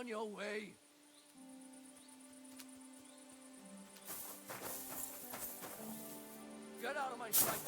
on your way. Get out of my sight.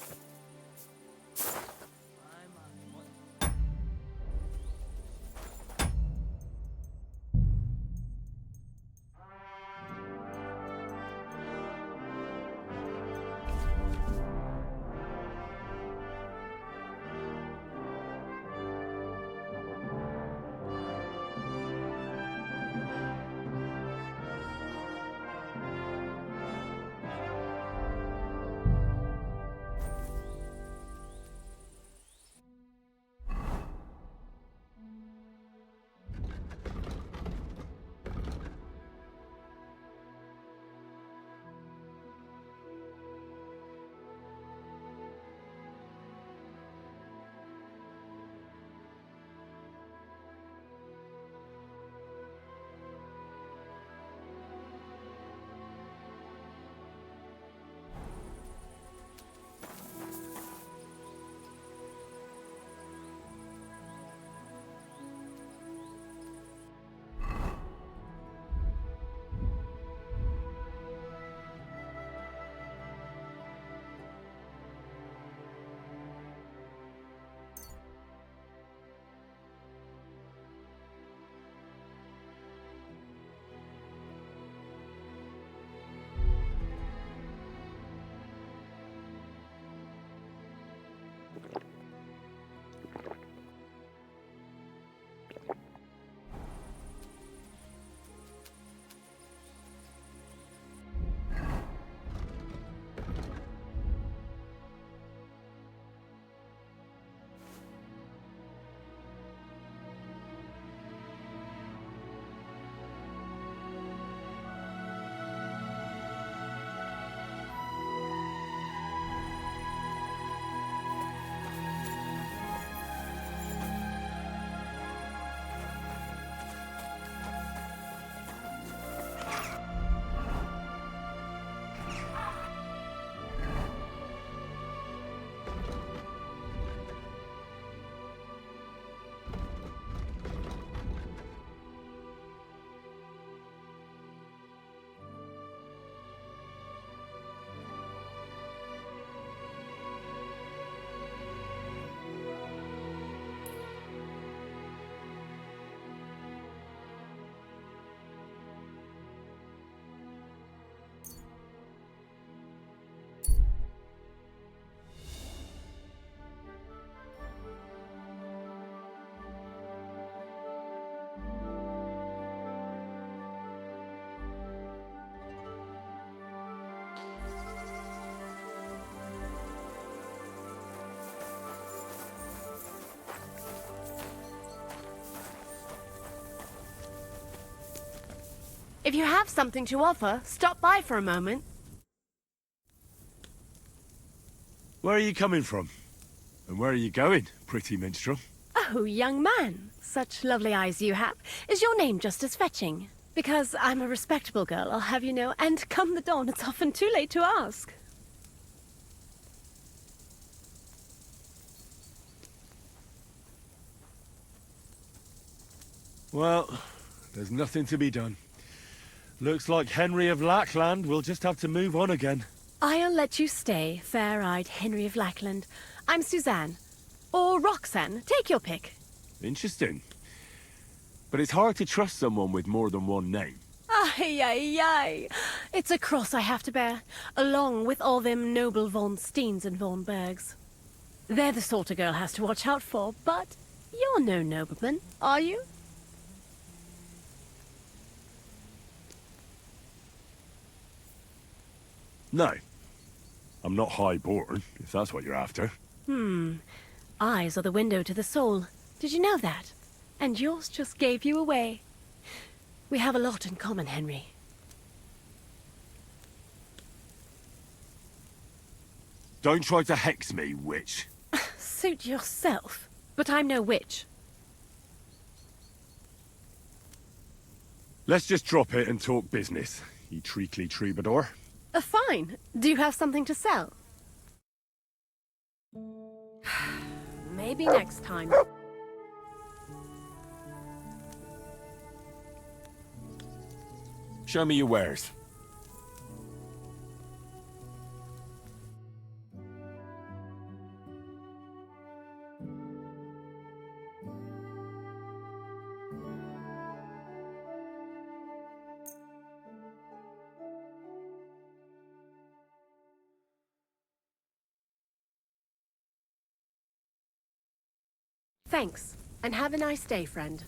If you have something to offer, stop by for a moment. Where are you coming from? And where are you going, pretty minstrel? Oh, young man, such lovely eyes you have. Is your name just as fetching? Because I'm a respectable girl, I'll have you know, and come the dawn, it's often too late to ask. Well, there's nothing to be done. Looks like Henry of Lackland will just have to move on again. I'll let you stay, fair-eyed Henry of Lackland. I'm Suzanne. Or Roxanne, take your pick. Interesting. But it's hard to trust someone with more than one name. Ay, ay, ay. It's a cross I have to bear, along with all them noble von Steens and von Bergs. They're the sort a girl has to watch out for, but you're no nobleman, are you? No. I'm not high-born, if that's what you're after. Eyes are the window to the soul. Did you know that? And yours just gave you away. We have a lot in common, Henry. Don't try to hex me, witch. Suit yourself. But I'm no witch. Let's just drop it and talk business, you treacly troubadour. Fine. Do you have something to sell? Maybe next time. Show me your wares. Thanks, and have a nice day, friend.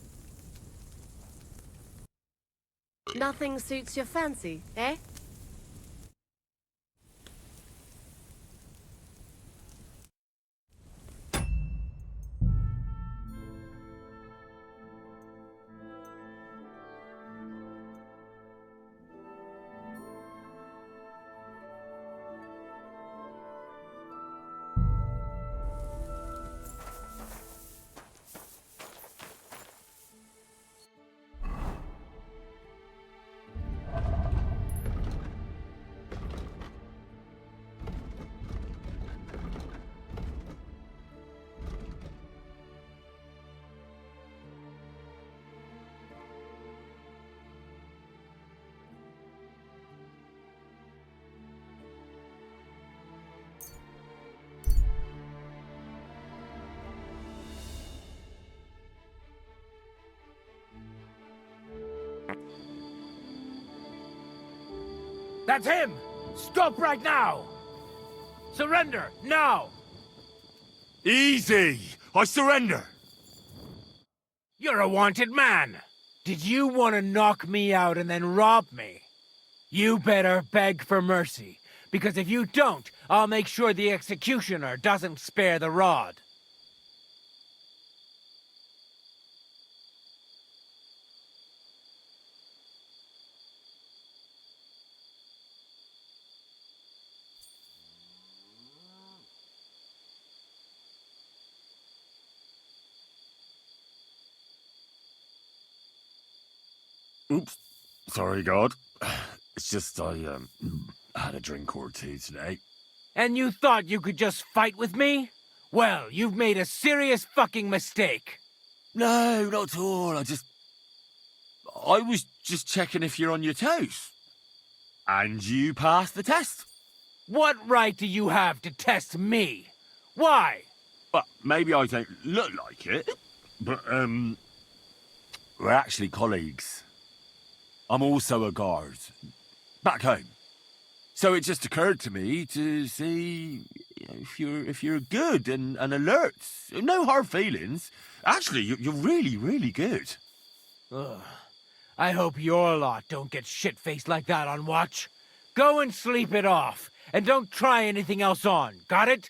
Nothing suits your fancy, eh? That's him! Stop right now! Surrender, now! Easy! I surrender! You're a wanted man! Did you want to knock me out and then rob me? You better beg for mercy, because if you don't, I'll make sure the executioner doesn't spare the rod. Oops. Sorry, God. It's just I had a drink or two today. And you thought you could just fight with me? Well, you've made a serious fucking mistake. No, not at all. I was just checking if you're on your toes. And you passed the test. What right do you have to test me? Why? Well, maybe I don't look like it, but, we're actually colleagues. I'm also a guard, back home. So it just occurred to me to see if you're good and alert. No hard feelings. Actually, you're really, really good. Ugh. I hope your lot don't get shit-faced like that on watch. Go and sleep it off, and don't try anything else on, got it?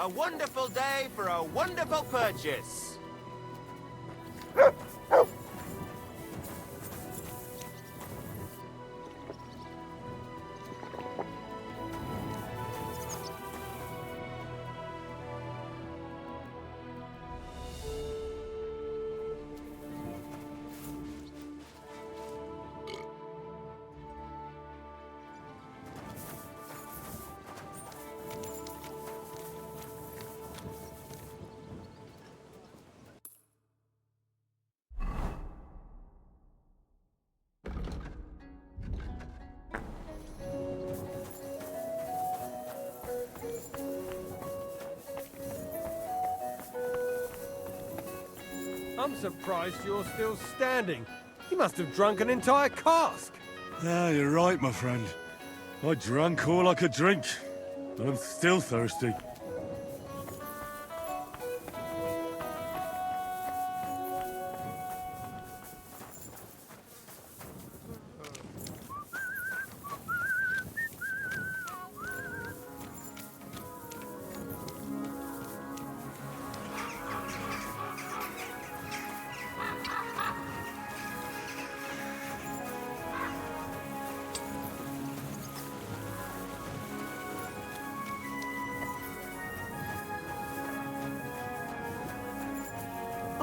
A wonderful day for a wonderful purchase. I'm surprised you're still standing. You must have drunk an entire cask. Ah, you're right, my friend. I drank all I could drink. I'm still thirsty.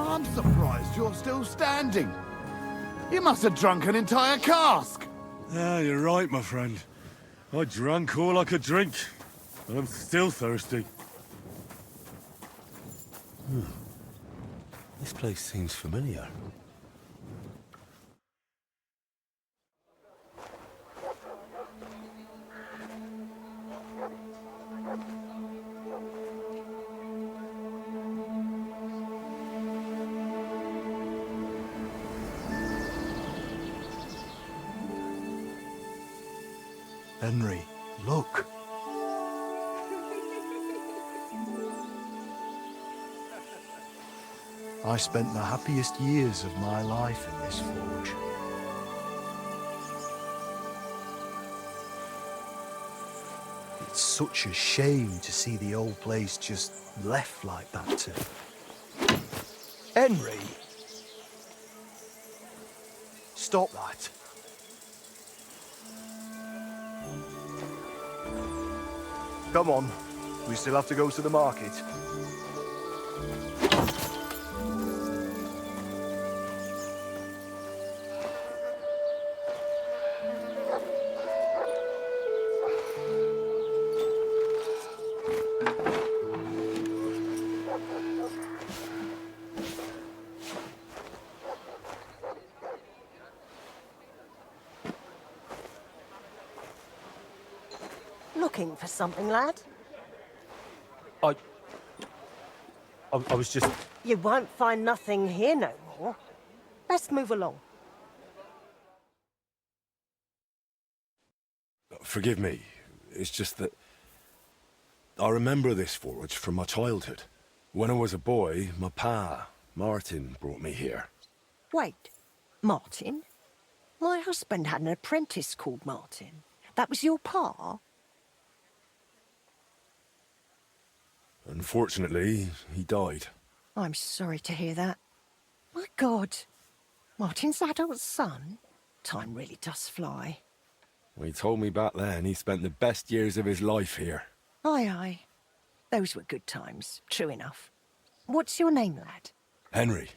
I'm surprised you're still standing. You must have drunk an entire cask. Ah, you're right, my friend. I drank all I could drink. I'm still thirsty. This place seems familiar. Henry, look. I spent the happiest years of my life in this forge. It's such a shame to see the old place just left like that to... Henry! Stop that. Come on, we still have to go to the market. Looking for something, lad? I was just... You won't find nothing here no more. Let's move along. Forgive me. It's just that... I remember this forge from my childhood. When I was a boy, my pa, Martin, brought me here. Wait, Martin? My husband had an apprentice called Martin. That was your pa? Unfortunately, he died. I'm sorry to hear that. My God, Martin's adult son? Time really does fly. He told me back then he spent the best years of his life here. Aye, aye. Those were good times, true enough. What's your name, lad? Henry.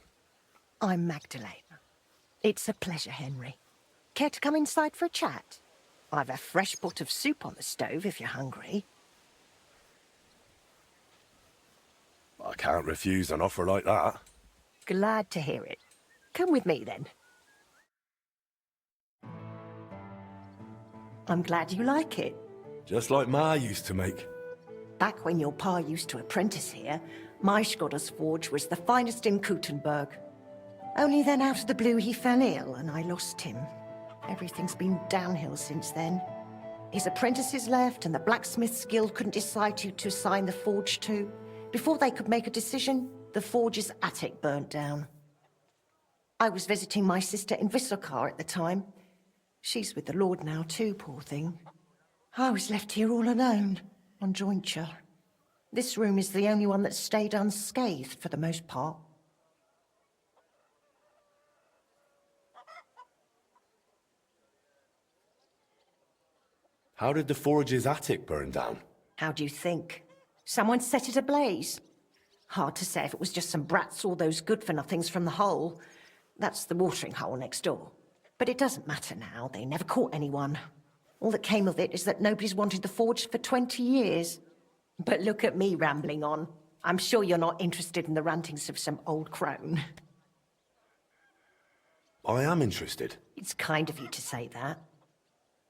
I'm Magdalena. It's a pleasure, Henry. Care to come inside for a chat? I've a fresh pot of soup on the stove if you're hungry. I can't refuse an offer like that. Glad to hear it. Come with me, then. I'm glad you like it. Just like Ma used to make. Back when your pa used to apprentice here, my Skodder's forge was the finest in Kuttenberg. Only then out of the blue he fell ill and I lost him. Everything's been downhill since then. His apprentices left and the Blacksmiths Guild couldn't decide who to assign the forge to. Before they could make a decision, the forge's attic burnt down. I was visiting my sister in Visokar at the time. She's with the Lord now too, poor thing. I was left here all alone, on jointure. This room is the only one that stayed unscathed for the most part. How did the forge's attic burn down? How do you think? Someone set it ablaze. Hard to say if it was just some brats or those good-for-nothings from the hole. That's the watering hole next door. But it doesn't matter now. They never caught anyone. All that came of it is that nobody's wanted the forge for 20 years. But look at me rambling on. I'm sure you're not interested in the rantings of some old crone. I am interested. It's kind of you to say that.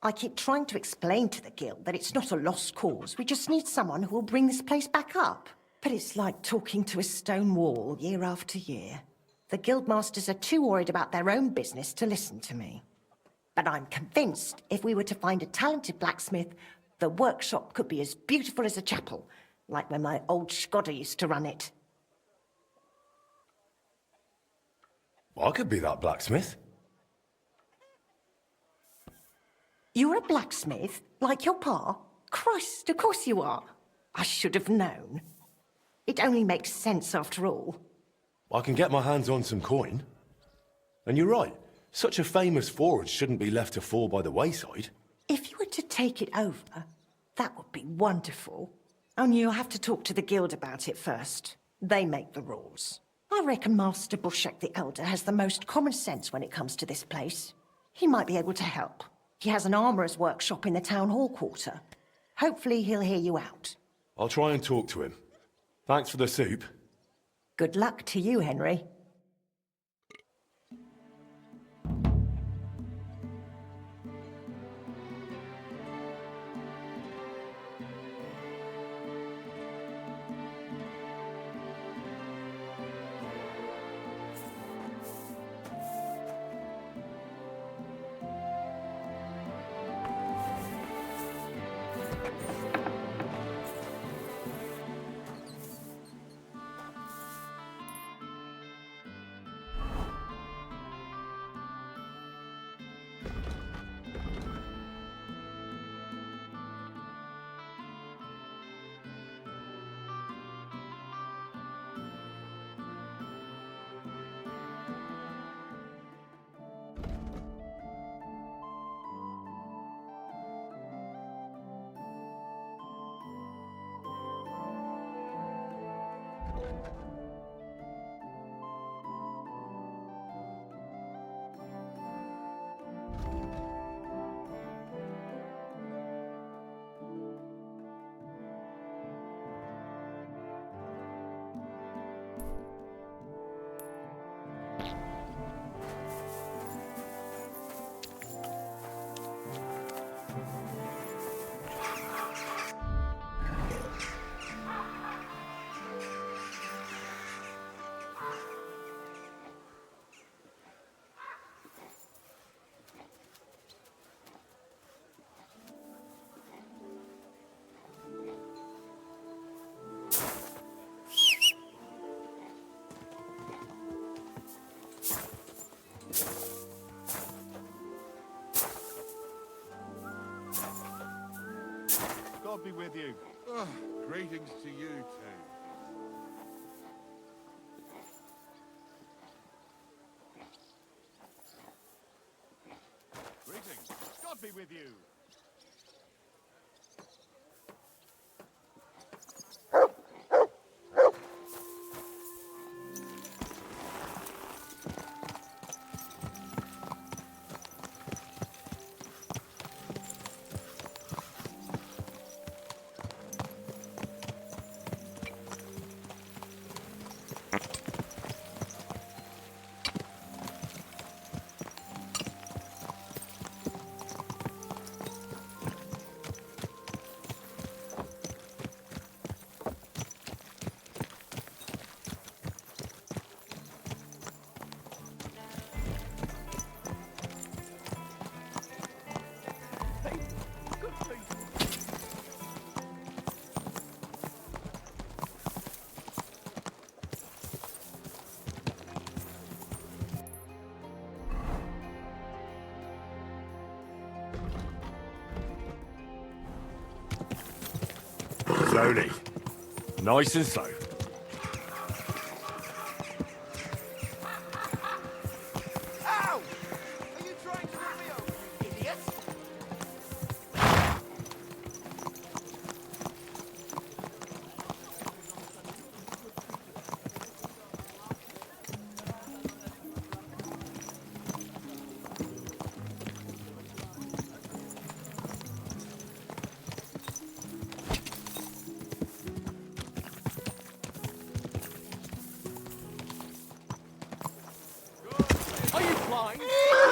I keep trying to explain to the guild that it's not a lost cause. We just need someone who will bring this place back up. But it's like talking to a stone wall year after year. The guildmasters are too worried about their own business to listen to me. But I'm convinced if we were to find a talented blacksmith, the workshop could be as beautiful as a chapel, like when my old Shkodder used to run it. I could be that blacksmith. You're a blacksmith? Like your pa? Christ, of course you are. I should have known. It only makes sense after all. I can get my hands on some coin. And you're right, such a famous forge shouldn't be left to fall by the wayside. If you were to take it over, that would be wonderful. Only you'll have to talk to the guild about it first. They make the rules. I reckon Master Bushek the Elder has the most common sense when it comes to this place. He might be able to help. He has an armourer's workshop in the town hall quarter. Hopefully he'll hear you out. I'll try and talk to him. Thanks for the soup. Good luck to you, Henry. God be with you. Greetings to you too. Greetings. God be with you. Slowly. Nice and slow. Ow! Are you trying to run me over, you idiot? Are you blind? You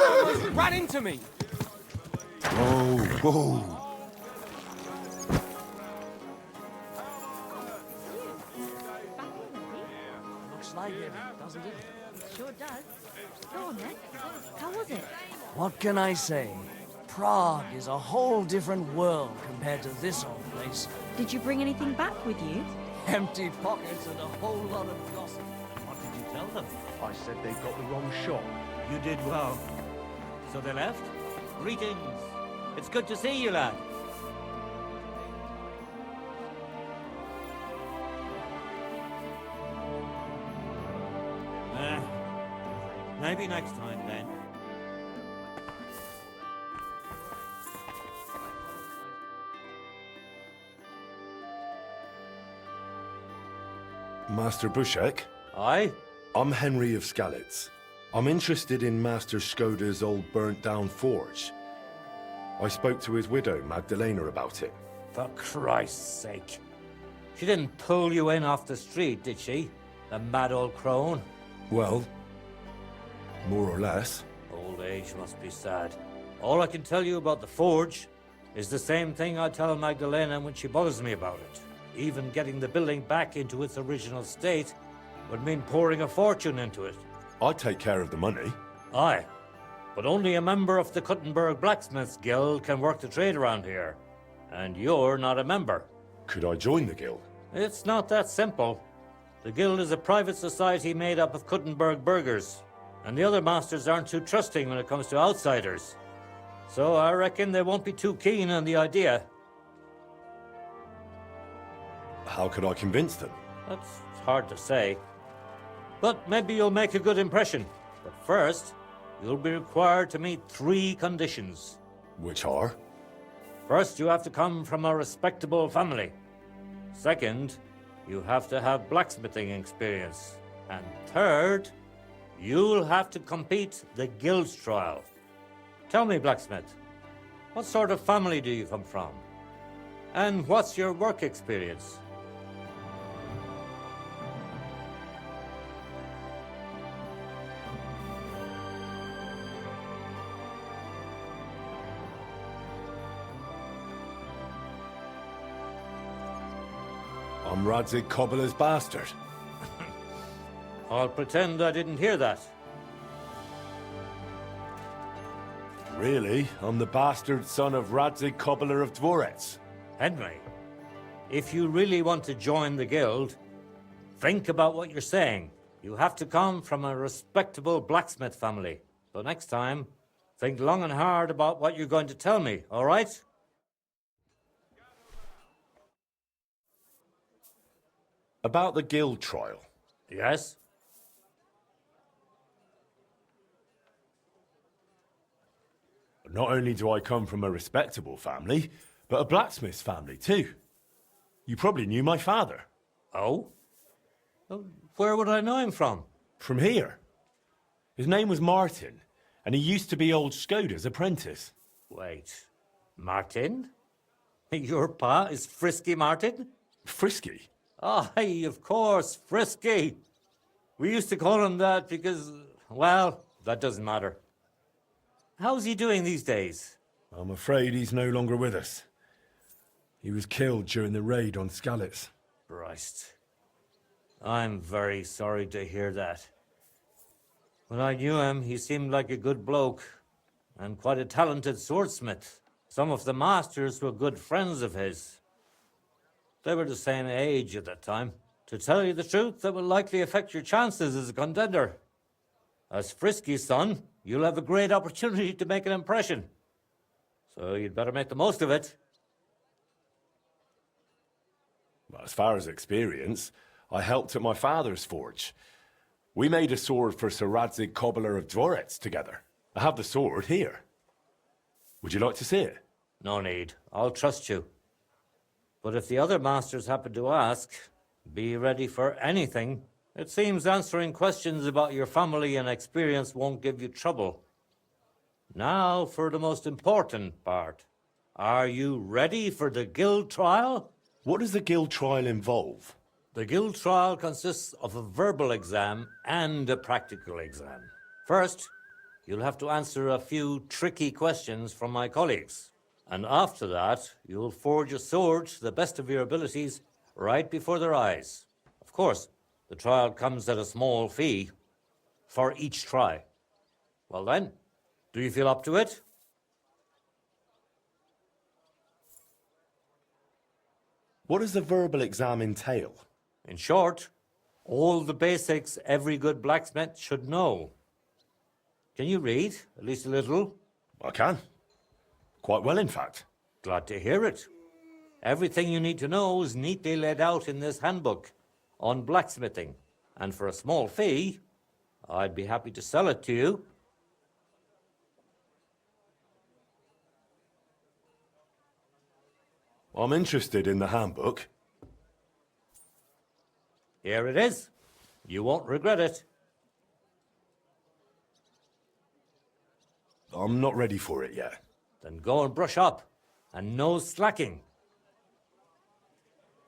almost ran into me. Whoa, whoa. Looks like it, doesn't it? Sure does. Go on then. How was it? What can I say? Prague is a whole different world compared to this old place. Did you bring anything back with you? Empty pockets and a whole lot of gossip. What did you tell them? I said they got the wrong shot. You did well. So they left? Greetings. It's good to see you, lad. Maybe next time, then. Master Bushek? Aye? I'm Henry of Skalitz. I'm interested in Master Skoda's old burnt-down forge. I spoke to his widow, Magdalena, about it. For Christ's sake. She didn't pull you in off the street, did she? The mad old crone? Well, more or less. Old age must be sad. All I can tell you about the forge is the same thing I tell Magdalena when she bothers me about it. Even getting the building back into its original state would mean pouring a fortune into it. I'd take care of the money. Aye, but only a member of the Kuttenberg Blacksmiths Guild can work the trade around here. And you're not a member. Could I join the guild? It's not that simple. The guild is a private society made up of Kuttenberg burghers, and the other masters aren't too trusting when it comes to outsiders. So I reckon they won't be too keen on the idea. How could I convince them? That's hard to say. But maybe you'll make a good impression. But first, you'll be required to meet 3 conditions. Which are? First, you have to come from a respectable family. Second, you have to have blacksmithing experience. And third, you'll have to compete the guild's trial. Tell me, blacksmith, what sort of family do you come from? And what's your work experience? I'm Radzig Cobbler's bastard. I'll pretend I didn't hear that. Really? I'm the bastard son of Radzig Cobbler of Dvorets. Henry, if you really want to join the guild, think about what you're saying. You have to come from a respectable blacksmith family. So next time, think long and hard about what you're going to tell me, all right? About the guild trial. Yes? Not only do I come from a respectable family, but a blacksmith's family too. You probably knew my father. Oh? Where would I know him from? From here. His name was Martin, and he used to be old Skoda's apprentice. Wait, Martin? Your pa is Frisky Martin? Frisky? Aye, of course, Frisky. We used to call him that because, well, that doesn't matter. How's he doing these days? I'm afraid he's no longer with us. He was killed during the raid on Skalitz. Christ. I'm very sorry to hear that. When I knew him, he seemed like a good bloke and quite a talented swordsmith. Some of the masters were good friends of his. They were the same age at that time. To tell you the truth, that will likely affect your chances as a contender. As Frisky's son, you'll have a great opportunity to make an impression. So you'd better make the most of it. Well, as far as experience, I helped at my father's forge. We made a sword for Sir Radzig Cobbler of Dvorets together. I have the sword here. Would you like to see it? No need. I'll trust you. But if the other masters happen to ask, be ready for anything. It seems answering questions about your family and experience won't give you trouble. Now for the most important part. Are you ready for the guild trial? What does the guild trial involve? The guild trial consists of a verbal exam and a practical exam. First, you'll have to answer a few tricky questions from my colleagues. And after that, you'll forge a sword to the best of your abilities right before their eyes. Of course, the trial comes at a small fee for each try. Well then, do you feel up to it? What does the verbal exam entail? In short, all the basics every good blacksmith should know. Can you read, at least a little? I can. Quite well, in fact. Glad to hear it. Everything you need to know is neatly laid out in this handbook on blacksmithing. And for a small fee, I'd be happy to sell it to you. I'm interested in the handbook. Here it is. You won't regret it. I'm not ready for it yet. Then go and brush up. And no slacking.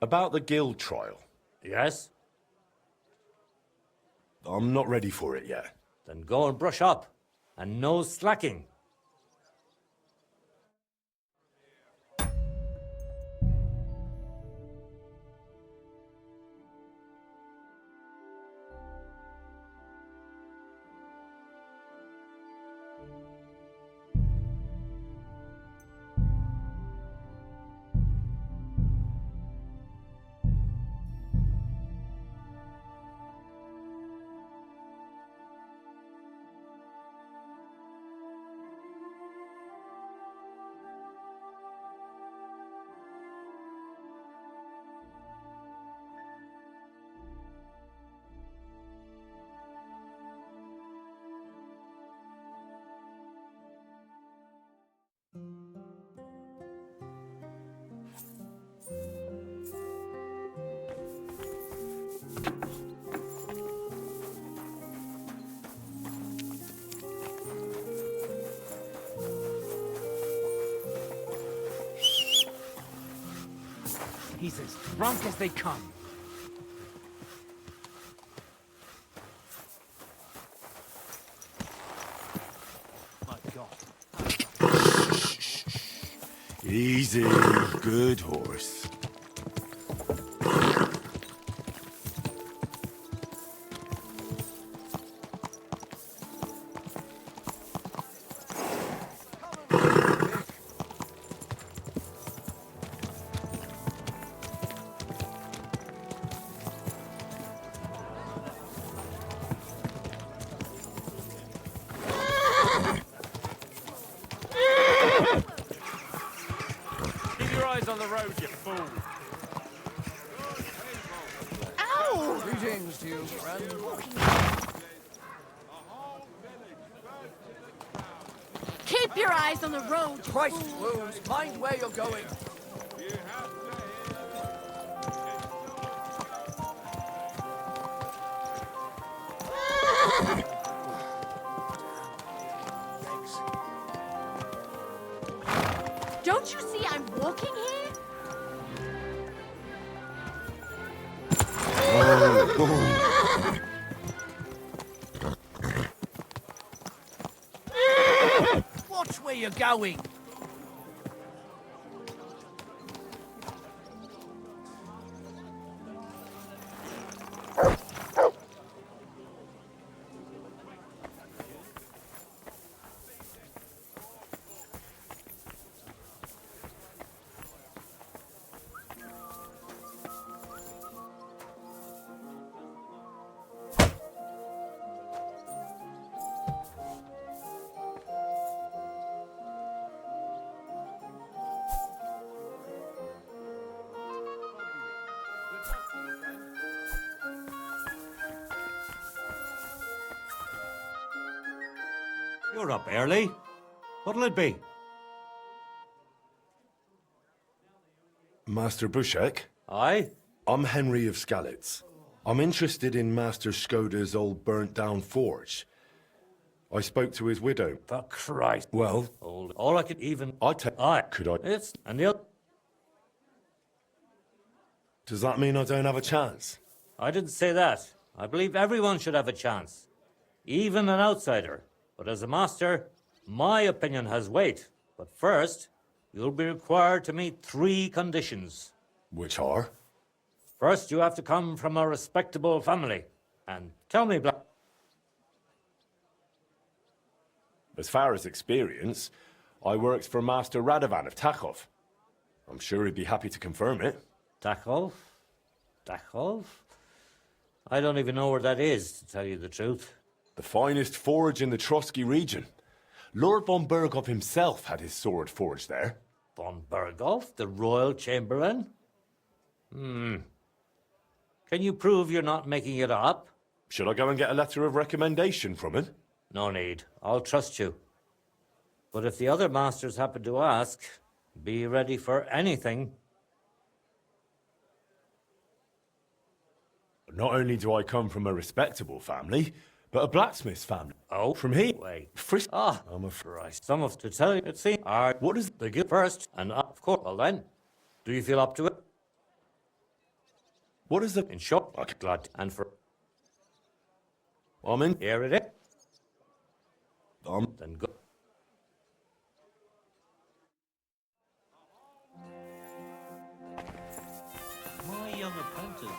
About the guild trial. Yes? I'm not ready for it yet. Then go and brush up. And no slacking. He's as drunk as they come. My God. Easy, good horse. Keep your eyes on the road, you fool. Ow! Greetings to you, friend. Keep your eyes on the road. Christ wounds, mind where you're going. Don't you see I'm walking here? Watch where you're going. You're up early. What'll it be? Master Bushek? Aye? I'm Henry of Skalitz. I'm interested in Master Skoda's old burnt-down forge. I spoke to his widow. For Christ. Well, All I could even... I take... Aye. Could I... It's... And the other... Does that mean I don't have a chance? I didn't say that. I believe everyone should have a chance. Even an outsider. But as a master, my opinion has weight. But first, you'll be required to meet 3 conditions. Which are? First, you have to come from a respectable family. And tell me, Black... As far as experience, I worked for Master Radovan of Takhov. I'm sure he'd be happy to confirm it. Takhov? Takhov? I don't even know where that is, to tell you the truth. The finest forge in the Trotsky region. Lord von Berghoff himself had his sword forged there. Von Berghoff, the royal chamberlain? Can you prove you're not making it up? Should I go and get a letter of recommendation from him? No need. I'll trust you. But if the other masters happen to ask, be ready for anything. Not only do I come from a respectable family, but a blacksmith's family. Oh, from here. Wait. Fris- I'm afraid. Some of to tell you, it seems. What is the gift first? And of course, well then, do you feel up to it? What is the... In short, I'm glad. And for... I'm in. Here it is. Then go. My young apprentice.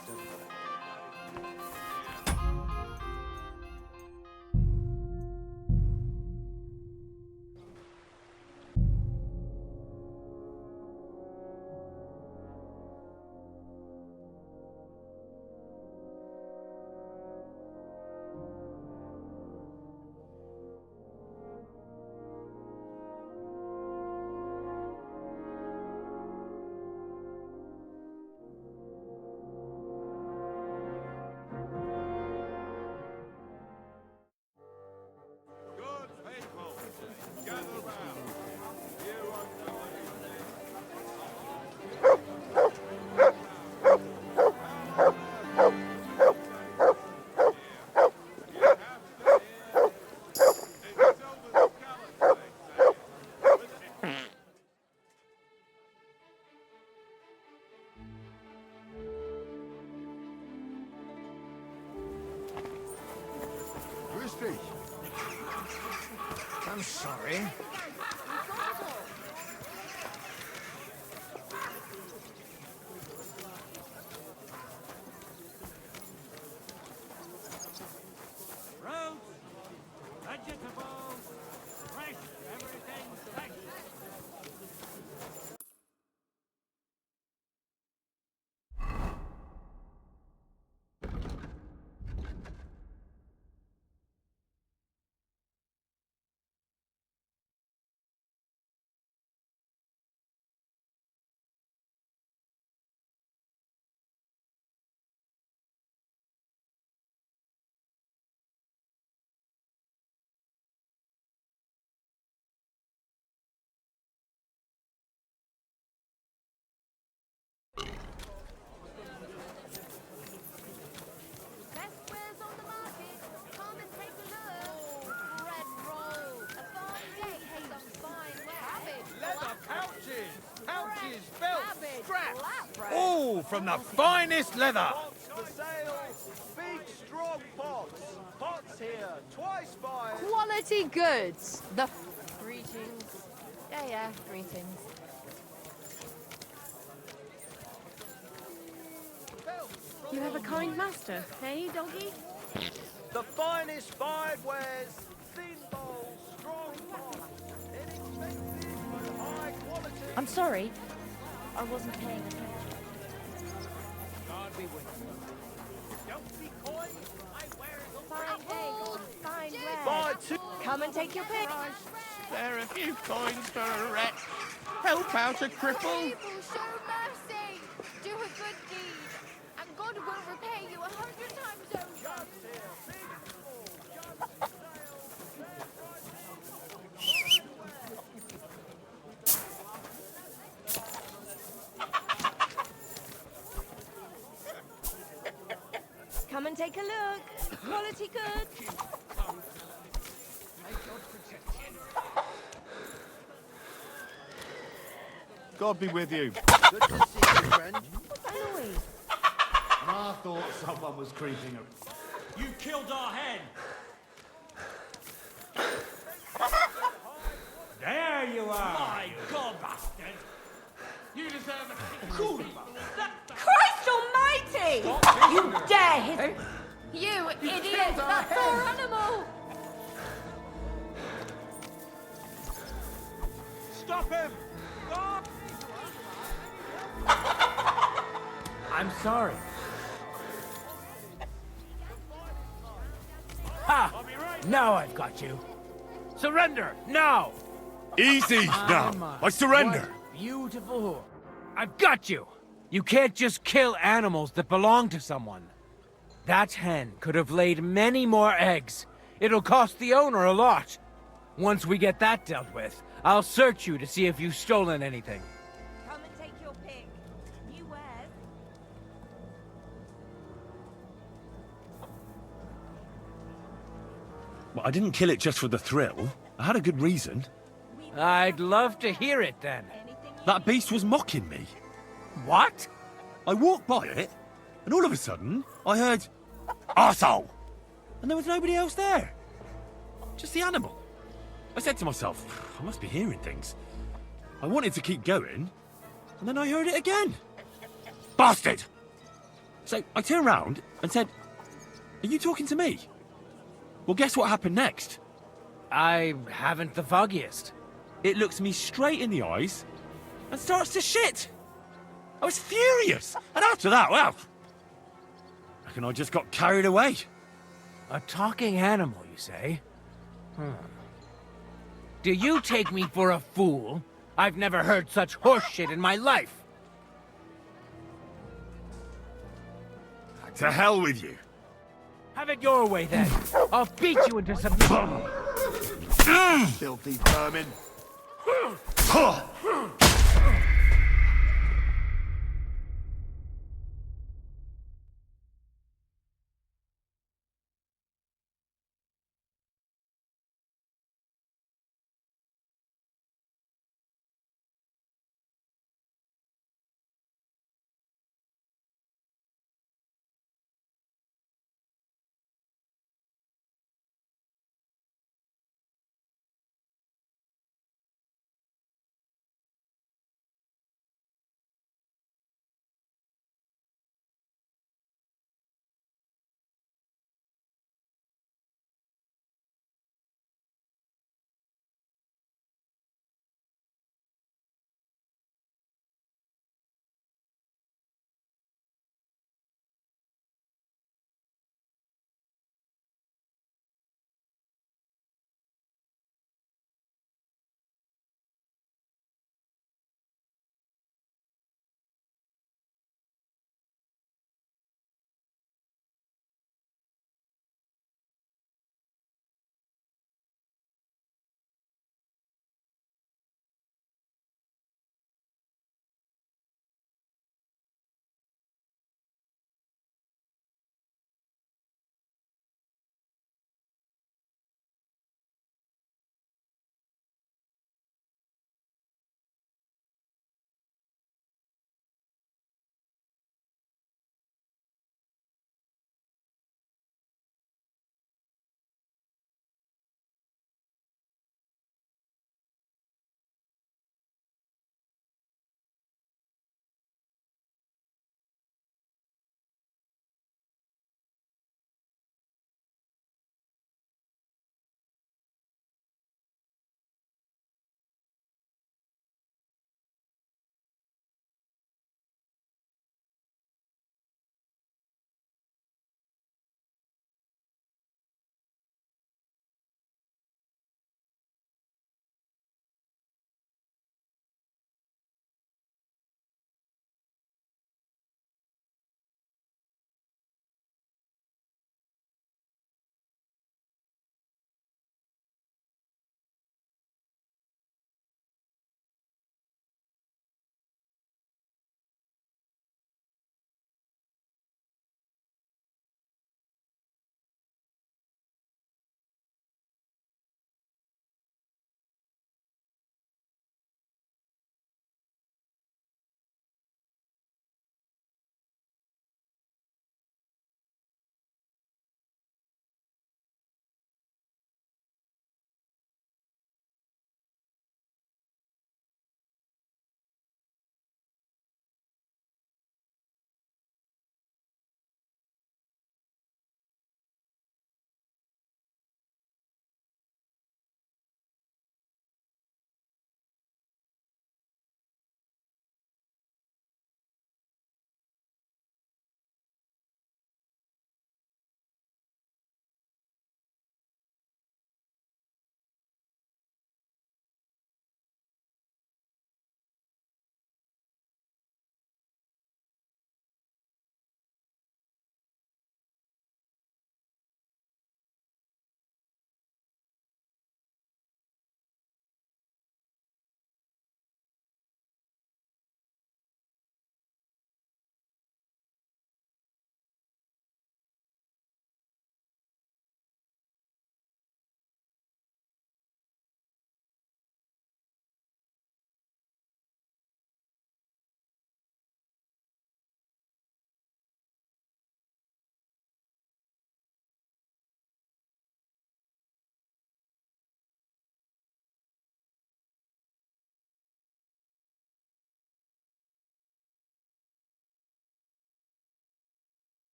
Good people, gather round. You are Christy. I'm sorry. Fruits, vegetables, fresh, everything fresh. Best wares on the market. Come and take a look. Bread roll. A fine day has some fine wares. Leather pouches, pouches, belts, straps. Flatbread. All from the finest leather. Pots for sale. Big, strong pots. Pots here, twice fired. Quality goods. The greetings. Yeah, greetings. You have a kind master, eh, doggy? The finest fired wares. Thin bowls, strong pots. Inexpensive but high quality. I'm sorry. I wasn't paying attention. God be with you. Don't be coy. I wear it. Fine day, fine wares. Buy two. Come and take your pick. Spare a few coins for a wretch. Help out a cripple. People, show mercy. Do a good deed, and God will repay you 100 times over. pretty good. God be with you. Good to see you, friend. I thought someone was creeping up. You killed our hen! There you are. My God, bastard! You deserve a cool. Christ almighty! You dare hit... You idiot! That's our animal! Stop him! Stop! I'm sorry. Ha! Now I've got you. Surrender! Now! Easy now. I surrender. What beautiful. I've got you! You can't just kill animals that belong to someone. That hen could have laid many more eggs. It'll cost the owner a lot. Once we get that dealt with, I'll search you to see if you've stolen anything. Come and take your pick. New wares. Well, I didn't kill it just for the thrill. I had a good reason. I'd love to hear it then. That beast was mocking me. What? I walked by it, and all of a sudden, I heard, "Arsehole!" And there was nobody else there. Just the animal. I said to myself, I must be hearing things. I wanted to keep going, and then I heard it again. Bastard! So I turned round and said, "Are you talking to me?" Well, guess what happened next? I haven't the foggiest. It looks me straight in the eyes and starts to shit. I was furious. And after that, well, I reckon I just got carried away. A talking animal, you say? Do you take me for a fool? I've never heard such horseshit in my life. To hell with you. Have it your way then. I'll beat you into submission. Filthy vermin.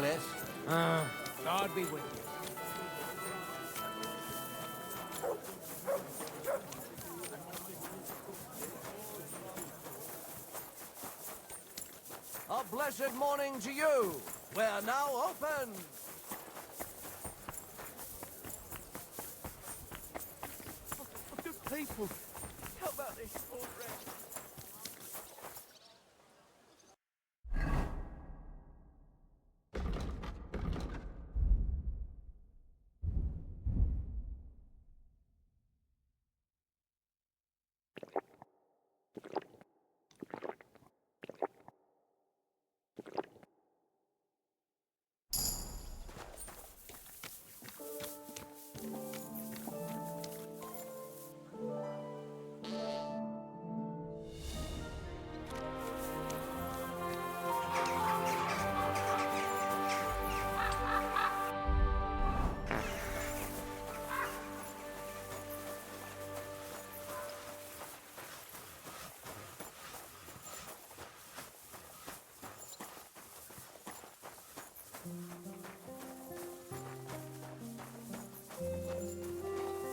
place. God be with you. A blessed morning to you. We're now open. Good people. How about this already?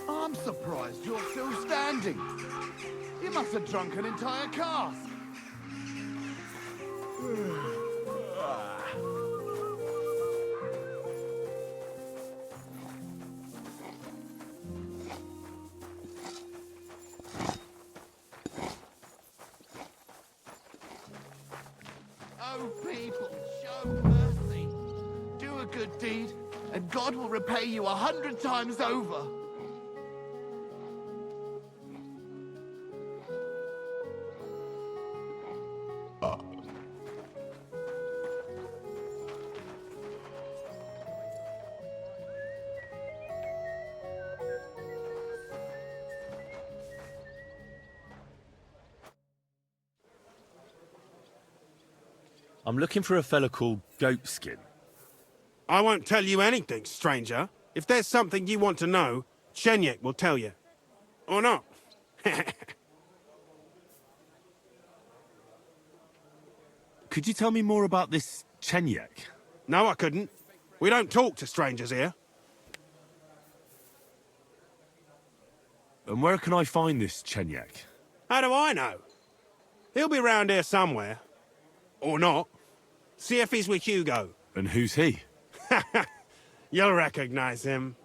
I'm surprised you're still standing. You must have drunk an entire cask. Oh, people, show mercy. Do a good deed, and God will repay you 100 times over. I'm looking for a fella called Goatskin. I won't tell you anything, stranger. If there's something you want to know, Shenyek will tell you. Or not. Could you tell me more about this Chenyek? No, I couldn't. We don't talk to strangers here. And where can I find this Chenyek? How do I know? He'll be round here somewhere. Or not. See if he's with Hugo. And who's he? You'll recognize him.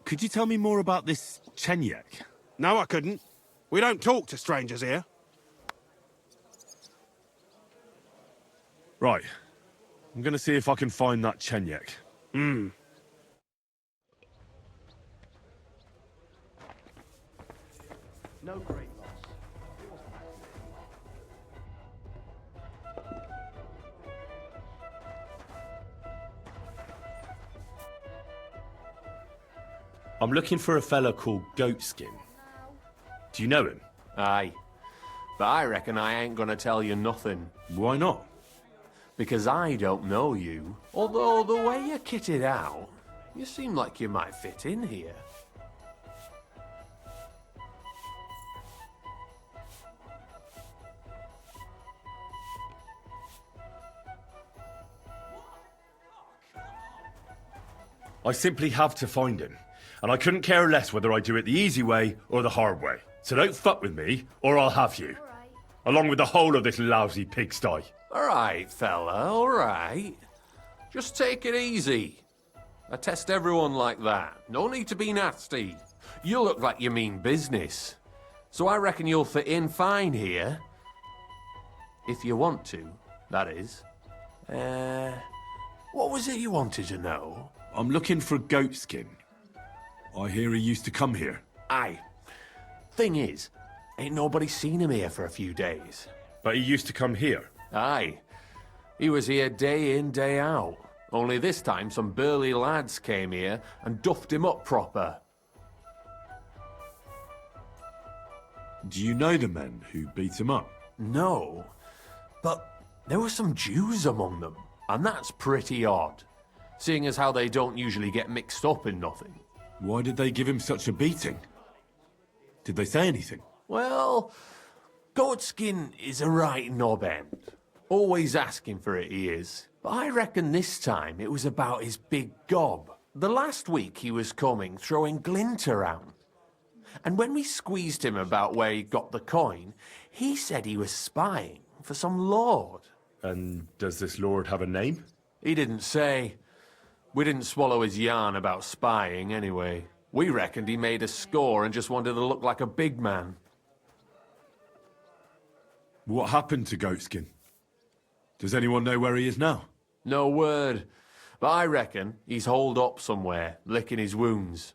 Could you tell me more about this Chenyek? No, I couldn't. We don't talk to strangers here. Right. I'm gonna see if I can find that Chenyek. Hmm. No great loss. I'm looking for a fella called Goatskin. Do you know him? Aye. But I reckon I ain't gonna tell you nothing. Why not? Because I don't know you. Although the way you're kitted out, you seem like you might fit in here. I simply have to find him. And I couldn't care less whether I do it the easy way or the hard way. So don't fuck with me, or I'll have you. Along with the whole of this lousy pigsty. Alright, fella, alright. Just take it easy. I test everyone like that. No need to be nasty. You look like you mean business. So I reckon you'll fit in fine here. If you want to, that is. What was it you wanted to know? I'm looking for Goatskin. I hear he used to come here. Aye. Thing is, ain't nobody seen him here for a few days. But he used to come here? Aye. He was here day in, day out. Only this time some burly lads came here and duffed him up proper. Do you know the men who beat him up? No. But there were some Jews among them, and that's pretty odd. Seeing as how they don't usually get mixed up in nothing. Why did they give him such a beating? Did they say anything? Well, Goatskin is a right knob end. Always asking for it, he is. But I reckon this time it was about his big gob. The last week he was coming, throwing glint around. And when we squeezed him about where he got the coin, he said he was spying for some lord. And does this lord have a name? He didn't say. We didn't swallow his yarn about spying, anyway. We reckoned he made a score and just wanted to look like a big man. What happened to Goatskin? Does anyone know where he is now? No word. But I reckon he's holed up somewhere, licking his wounds.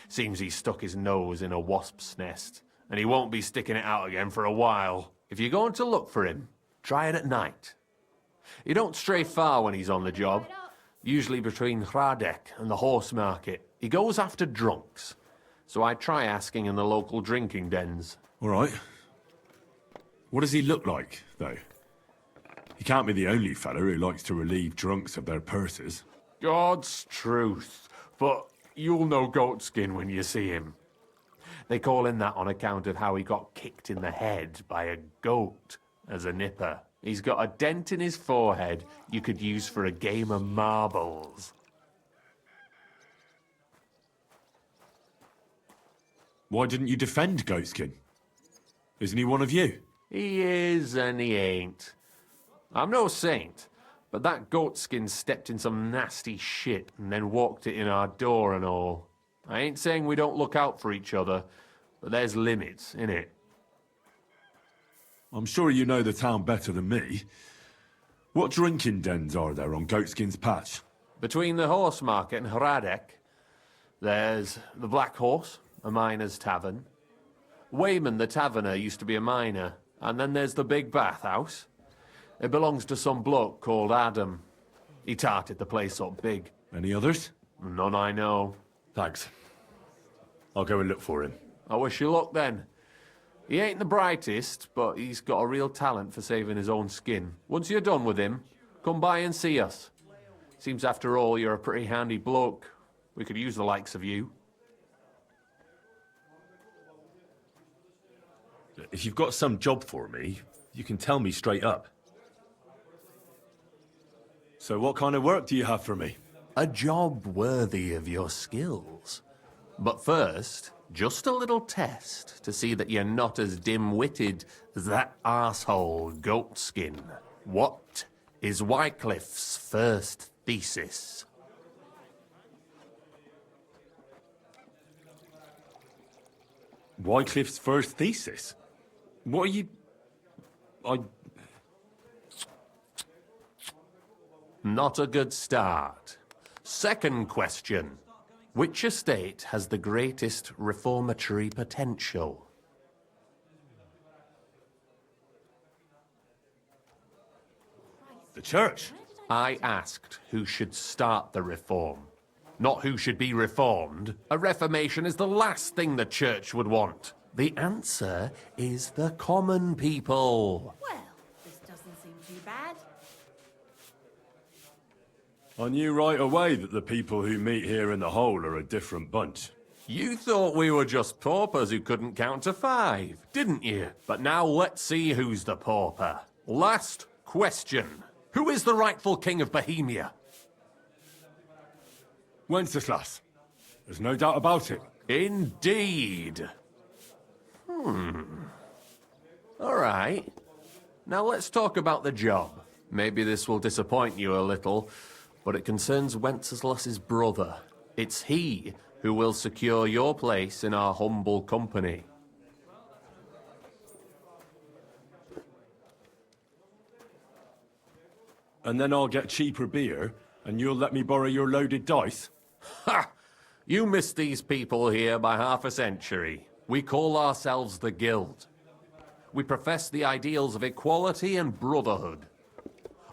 Seems he stuck his nose in a wasp's nest, and he won't be sticking it out again for a while. If you're going to look for him, try it at night. He don't stray far when he's on the job, usually between Hradek and the horse market. He goes after drunks, so I try asking in the local drinking dens. All right. What does he look like, though? He can't be the only fella who likes to relieve drunks of their purses. God's truth, but you'll know Goatskin when you see him. They call him that on account of how he got kicked in the head by a goat as a nipper. He's got a dent in his forehead you could use for a game of marbles. Why didn't you defend Goatskin? Isn't he one of you? He is and he ain't. I'm no saint, but that Goatskin stepped in some nasty shit and then walked it in our door and all. I ain't saying we don't look out for each other, but there's limits, innit? I'm sure you know the town better than me. What drinking dens are there on Goatskin's patch? Between the horse market and Hradek, there's the Black Horse, a miner's tavern. Wayman the taverner used to be a miner, and then there's the Big Bathhouse. It belongs to some bloke called Adam. He tarted the place up big. Any others? None I know. Thanks. I'll go and look for him. I wish you luck then. He ain't the brightest, but he's got a real talent for saving his own skin. Once you're done with him, come by and see us. Seems after all you're a pretty handy bloke. We could use the likes of you. If you've got some job for me, you can tell me straight up. So what kind of work do you have for me? A job worthy of your skills. But first, just a little test to see that you're not as dim-witted as that arsehole Goatskin. What is Wycliffe's first thesis? Wycliffe's first thesis? What are you... Not a good start. Second question. Which estate has the greatest reformatory potential? The church. I asked who should start the reform, not who should be reformed. A reformation is the last thing the church would want. The answer is the common people. Well, this doesn't seem too bad. I knew right away that the people who meet here in the hole are a different bunch. You thought we were just paupers who couldn't count to 5, didn't you? But now let's see who's the pauper. Last question. Who is the rightful king of Bohemia? Wenceslas. There's no doubt about it. Indeed. All right. Now let's talk about the job. Maybe this will disappoint you a little, but it concerns Wenceslas's brother. It's he who will secure your place in our humble company. And then I'll get cheaper beer, and you'll let me borrow your loaded dice? Ha! You missed these people here by half a century. We call ourselves the Guild. We profess the ideals of equality and brotherhood.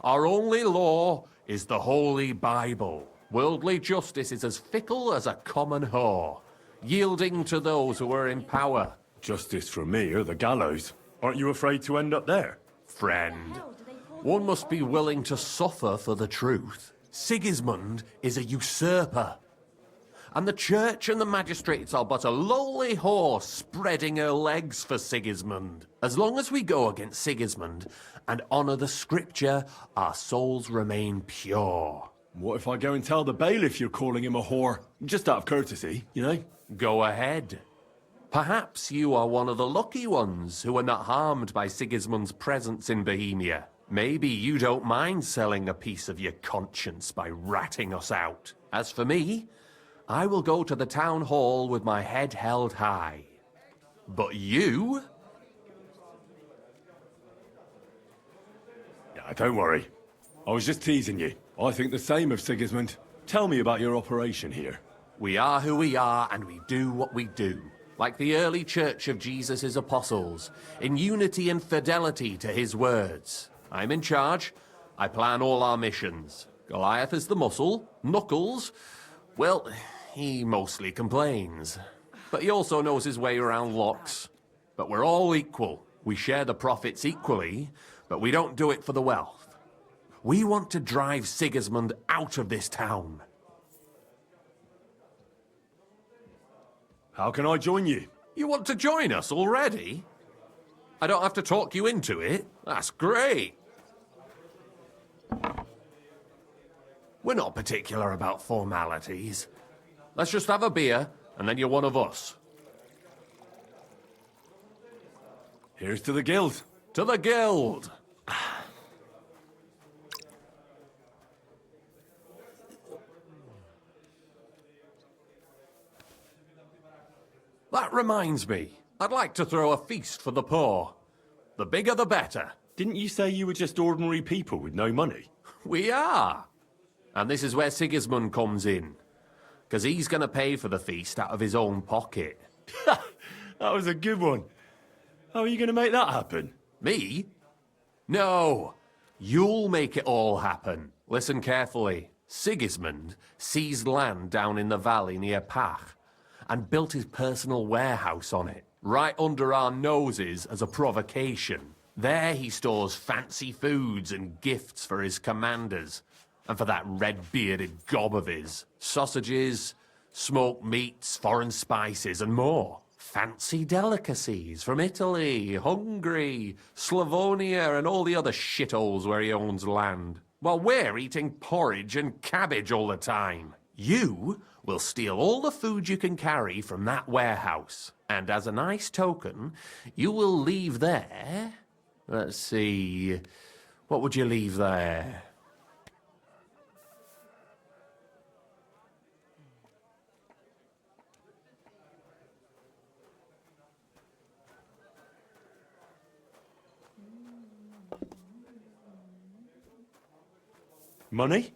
Our only law is the Holy Bible. Worldly justice is as fickle as a common whore, yielding to those who are in power. Justice for me or the gallows. Aren't you afraid to end up there? Friend, one must be willing to suffer for the truth. Sigismund is a usurper. and the church and the magistrates are but a lowly horse spreading her legs for Sigismund. As long as we go against Sigismund and honour the scripture, our souls remain pure. What if I go and tell the bailiff you're calling him a whore? Just out of courtesy, you know? Go ahead. Perhaps you are one of the lucky ones who are not harmed by Sigismund's presence in Bohemia. Maybe you don't mind selling a piece of your conscience by ratting us out. As for me, I will go to the town hall with my head held high. But you? Yeah, don't worry. I was just teasing you. I think the same of Sigismund. Tell me about your operation here. We are who we are, and we do what we do. Like the early church of Jesus' apostles, in unity and fidelity to his words. I'm in charge. I plan all our missions. Goliath is the muscle. Knuckles, well, he mostly complains. But he also knows his way around locks. But we're all equal. We share the profits equally, but we don't do it for the wealth. We want to drive Sigismund out of this town. How can I join you? You want to join us already? I don't have to talk you into it. That's great. We're not particular about formalities. Let's just have a beer, and then you're one of us. Here's to the guild. To the guild! That reminds me. I'd like to throw a feast for the poor. The bigger the better. Didn't you say you were just ordinary people with no money? We are. And this is where Sigismund comes in. Because he's going to pay for the feast out of his own pocket. That was a good one. How are you going to make that happen? Me? No. You'll make it all happen. Listen carefully. Sigismund seized land down in the valley near Pach and built his personal warehouse on it, right under our noses as a provocation. There he stores fancy foods and gifts for his commanders, and for that red-bearded gob of his. Sausages, smoked meats, foreign spices, and more. Fancy delicacies from Italy, Hungary, Slavonia, and all the other shitholes where he owns land. While we're eating porridge and cabbage all the time. You will steal all the food you can carry from that warehouse. And as a nice token, you will leave there... Let's see... What would you leave there? Money?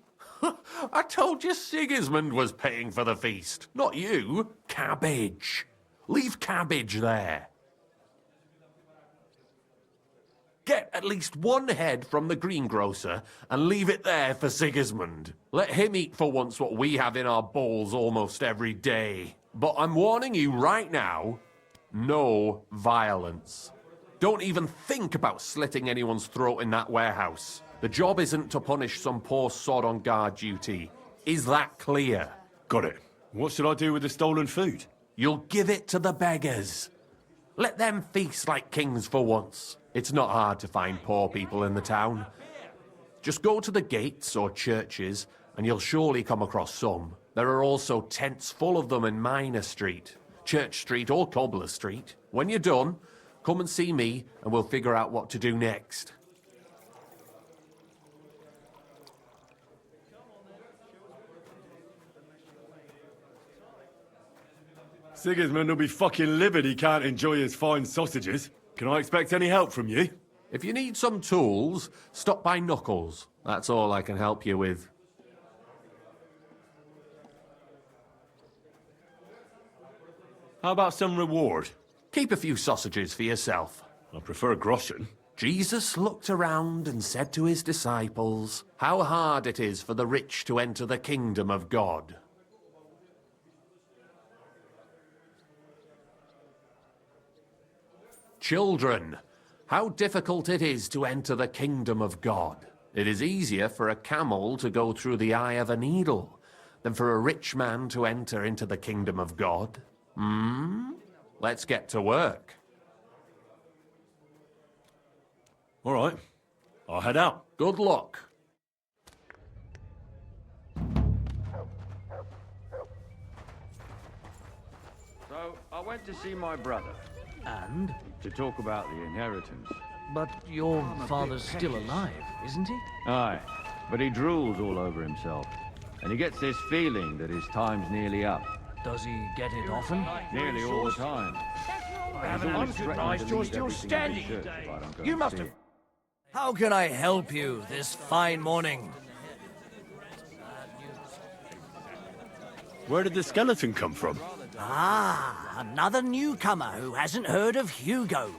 I told you Sigismund was paying for the feast, not you. Cabbage. Leave cabbage there. Get at least one head from the greengrocer and leave it there for Sigismund. Let him eat for once what we have in our bowls almost every day. But I'm warning you right now, no violence. Don't even think about slitting anyone's throat in that warehouse. The job isn't to punish some poor sod on guard duty. Is that clear? Got it. What should I do with the stolen food? You'll give it to the beggars. Let them feast like kings for once. It's not hard to find poor people in the town. Just go to the gates or churches, and you'll surely come across some. There are also tents full of them in Minor Street, Church Street or Cobbler Street. When you're done, come and see me, and we'll figure out what to do next. Sigismund will be fucking livid he can't enjoy his fine sausages. Can I expect any help from you? If you need some tools, stop by Knuckles. That's all I can help you with. How about some reward? Keep a few sausages for yourself. I prefer groschen. Jesus looked around and said to his disciples, "How hard it is for the rich to enter the kingdom of God." Children, how difficult it is to enter the kingdom of God. It is easier for a camel to go through the eye of a needle, than for a rich man to enter into the kingdom of God? Let's get to work. All right. I'll head out. Good luck. So, I went to see my brother. And? To talk about the inheritance. But your father's still alive, isn't he? Aye, but he drools all over himself. And he gets this feeling that his time's nearly up. Does he get it often? Nearly all the time. I'm surprised you're still standing. You must have... How can I help you this fine morning? Where did the skeleton come from? Ah, another newcomer who hasn't heard of Hugo.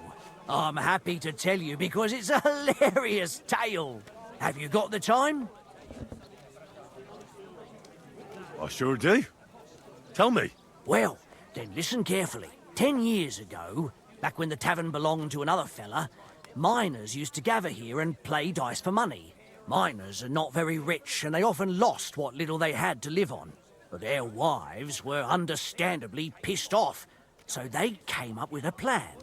I'm happy to tell you because it's a hilarious tale. Have you got the time? I sure do. Tell me. Well, then listen carefully. 10 years ago, back when the tavern belonged to another fella, miners used to gather here and play dice for money. Miners are not very rich and they often lost what little they had to live on. But their wives were understandably pissed off, so they came up with a plan.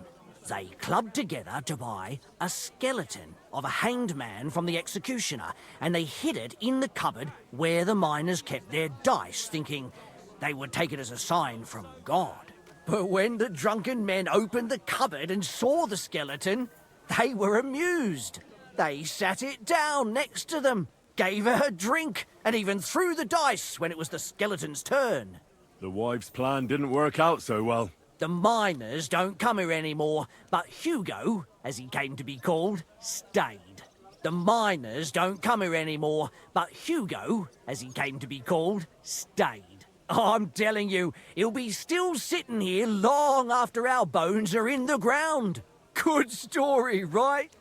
They clubbed together to buy a skeleton of a hanged man from the executioner, and they hid it in the cupboard where the miners kept their dice, thinking they would take it as a sign from God. But when the drunken men opened the cupboard and saw the skeleton, they were amused. They sat it down next to them, gave her a drink, and even threw the dice when it was the skeleton's turn. The wife's plan didn't work out so well. The miners don't come here anymore, but Hugo, as he came to be called, stayed. The miners don't come here anymore, but Hugo, as he came to be called, stayed. I'm telling you, he'll be still sitting here long after our bones are in the ground. Good story, right?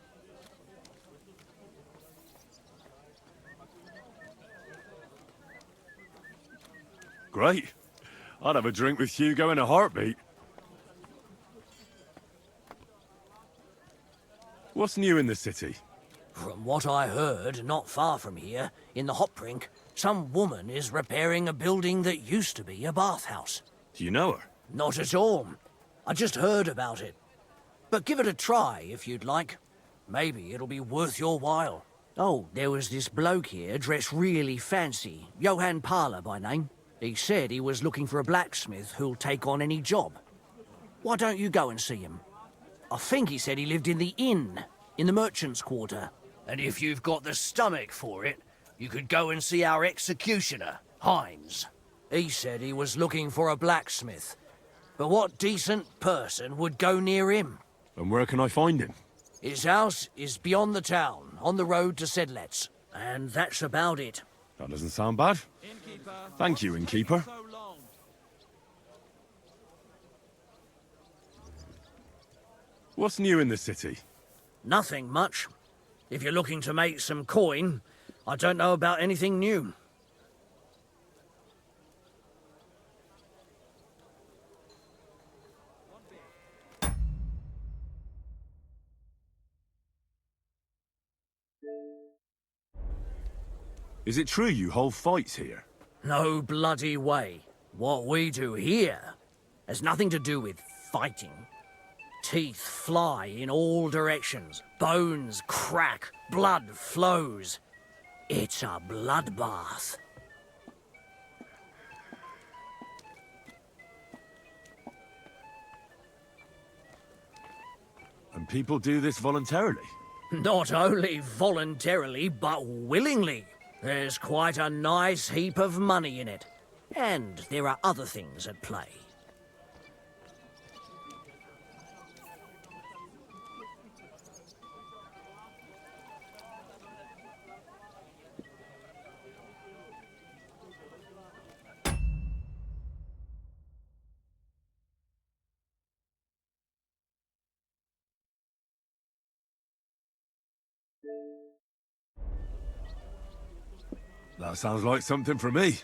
Great. I'd have a drink with Hugo in a heartbeat. What's new in the city? From what I heard, not far from here, in the Hopbrink, some woman is repairing a building that used to be a bathhouse. Do you know her? Not at all. I just heard about it. But give it a try if you'd like. Maybe it'll be worth your while. Oh, there was this bloke here dressed really fancy. Johann Parler by name. He said he was looking for a blacksmith who'll take on any job. Why don't you go and see him? I think he said he lived in the inn, in the merchant's quarter. And if you've got the stomach for it, you could go and see our executioner, Hines. He said he was looking for a blacksmith. But what decent person would go near him? And where can I find him? His house is beyond the town, on the road to Sedlets. And that's about it. That doesn't sound bad. Thank you, innkeeper. What's new in the city? Nothing much. If you're looking to make some coin, I don't know about anything new. Is it true you hold fights here? No bloody way. What we do here has nothing to do with fighting. Teeth fly in all directions. Bones crack. Blood flows. It's a bloodbath. And people do this voluntarily? Not only voluntarily, but willingly. There's quite a nice heap of money in it. And there are other things at play. That sounds like something for me.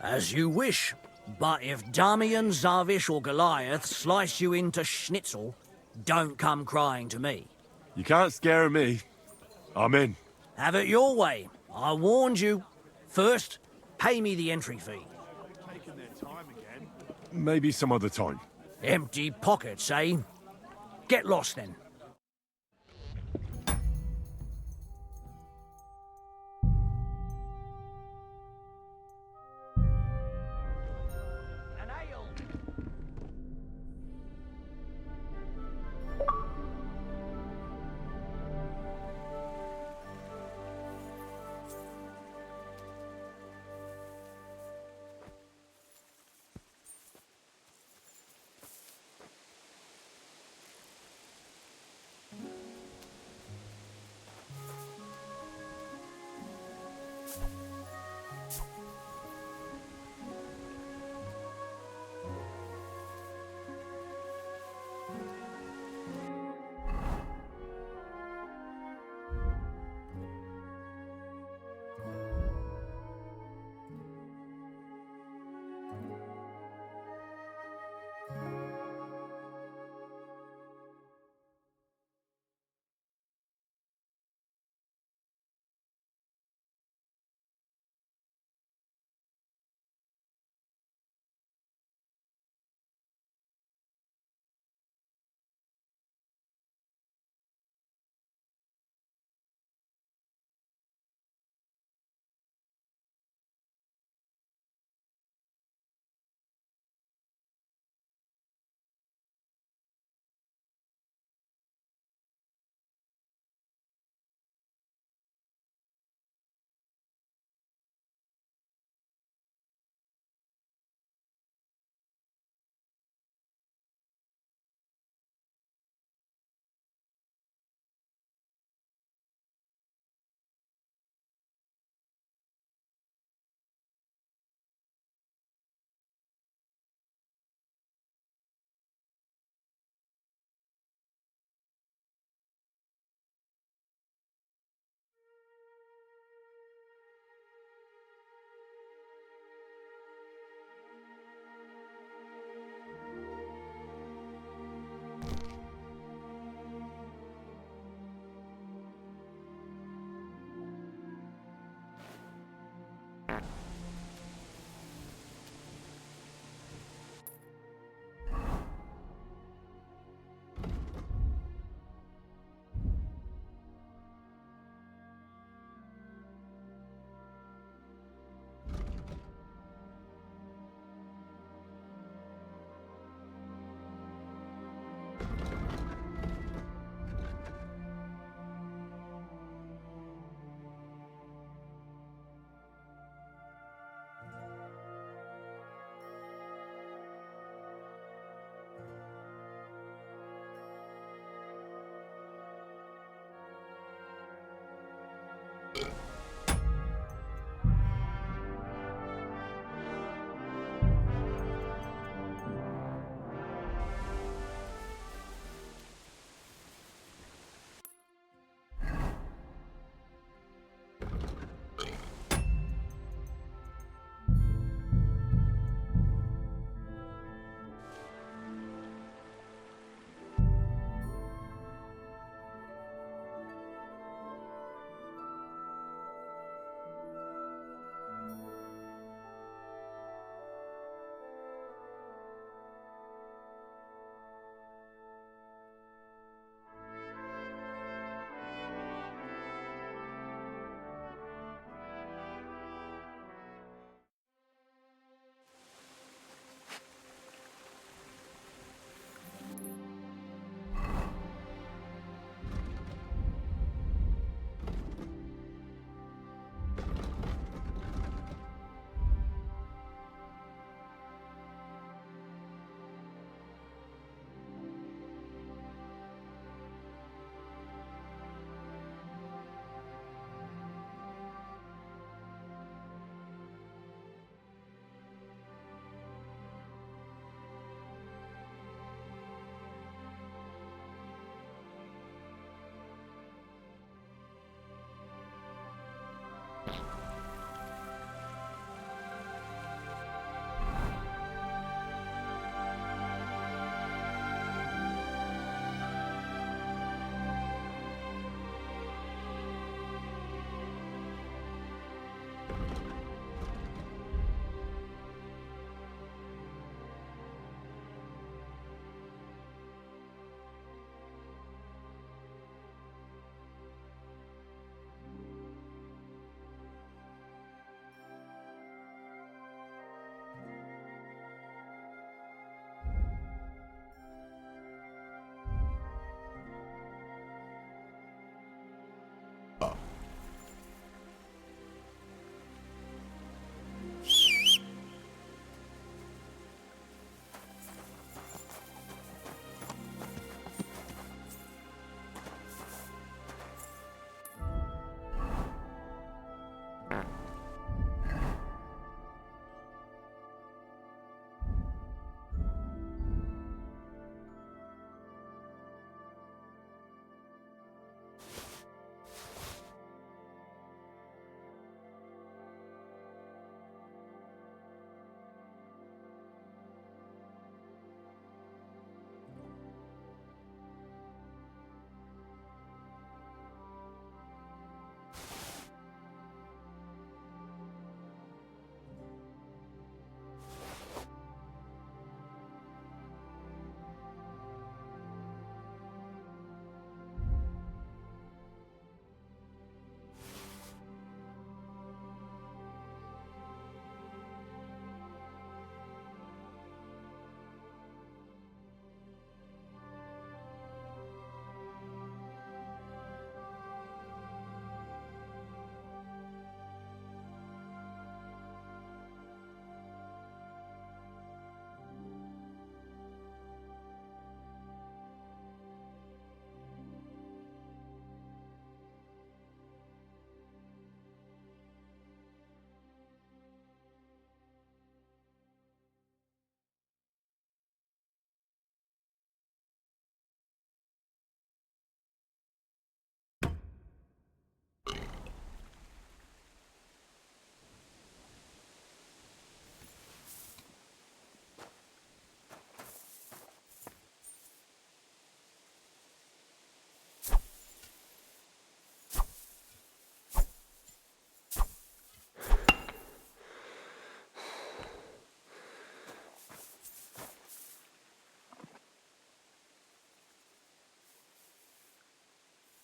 As you wish. But if Damian, Zavish or Goliath slice you into schnitzel, don't come crying to me. You can't scare me. I'm in. Have it your way. I warned you. First, Pay me the entry fee. Taking their time again. Maybe some other time. Empty pockets, eh? Get lost then. An ale.